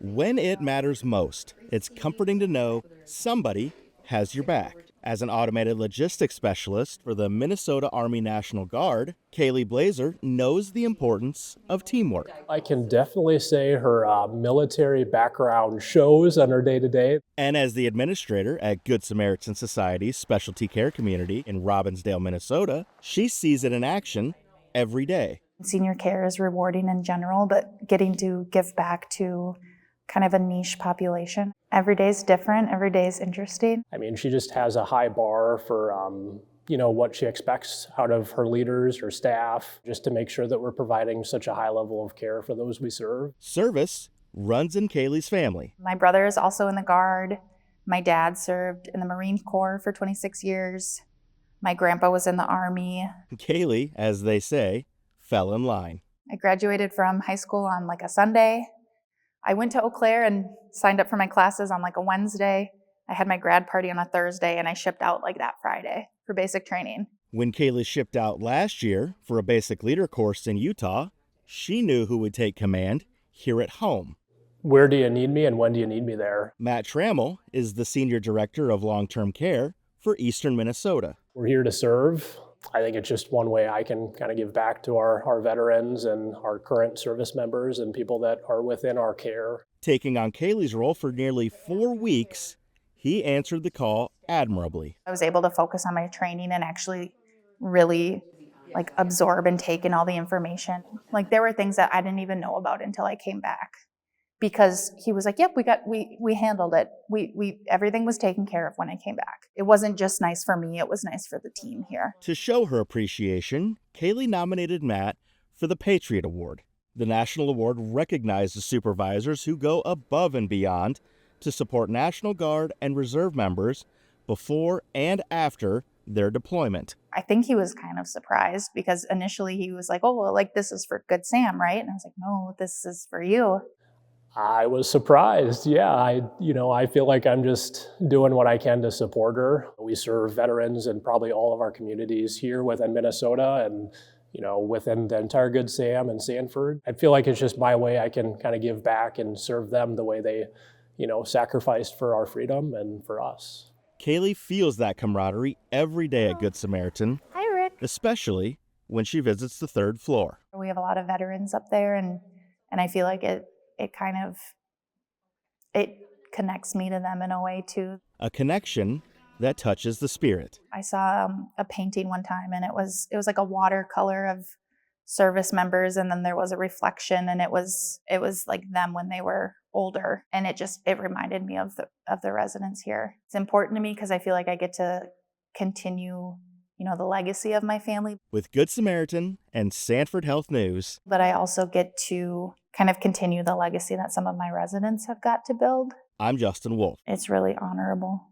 When it matters most, it's comforting to know somebody has your back. As an automated logistics specialist for the Minnesota Army National Guard, Kaylee Blaeser knows the importance of teamwork. I can definitely say her military background shows on her day-to-day. And as the administrator at Good Samaritan Society's specialty care community in Robbinsdale, Minnesota, she sees it in action every day. Senior care is rewarding in general, but getting to give back to kind of a niche population. Every day is different, every day is interesting. I mean, she just has a high bar for what she expects out of her leaders, her staff, just to make sure that we're providing such a high level of care for those we serve. Service runs in Kaylee's family. My brother is also in the Guard. My dad served in the Marine Corps for 26 years. My grandpa was in the Army. Kaylee, as they say, fell in line. I graduated from high school on like a Sunday. I went to Eau Claire and signed up for my classes on like a Wednesday. I had my grad party on a Thursday, and I shipped out like that Friday for basic training. When Kaylee shipped out last year for a basic leader course in Utah, she knew who would take command here at home. Where do you need me and when do you need me there? Matt Trammell is the Senior Director of Long-Term Care for Eastern Minnesota. We're here to serve. I think it's just one way I can kind of give back to our veterans and our current service members and people that are within our care. Taking on Kaylee's role for nearly 4 weeks, he answered the call admirably. I was able to focus on my training and actually really like absorb and take in all the information. Like there were things that I didn't even know about until I came back, because he was like, yep, we handled it. We everything was taken care of when I came back. It wasn't just nice for me, it was nice for the team here. To show her appreciation, Kaylee nominated Matt for the Patriot Award. The national award recognizes supervisors who go above and beyond to support National Guard and Reserve members before and after their deployment. I think he was kind of surprised, because initially he was like, oh, well, like this is for Good Sam, right? And I was like, no, this is for you. I was surprised. Yeah, I feel like I'm just doing what I can to support her. We serve veterans in probably all of our communities here within Minnesota and, within the entire Good Sam and Sanford. I feel like it's just my way I can kind of give back and serve them the way they, sacrificed for our freedom and for us. Kaylee feels that camaraderie every day at Good Samaritan. Hi, Rick. Especially when she visits the 3rd floor. We have a lot of veterans up there, and I feel like it connects me to them in a way too. A connection that touches the spirit. I saw a painting one time, and it was like a watercolor of service members, and then there was a reflection, and it was like them when they were older, and it reminded me of the residents here. It's important to me because I feel like I get to continue the legacy of my family. With Good Samaritan and Sanford Health News. But I also get to kind of continue the legacy that some of my residents have got to build. I'm Justin Wolf. It's really honorable.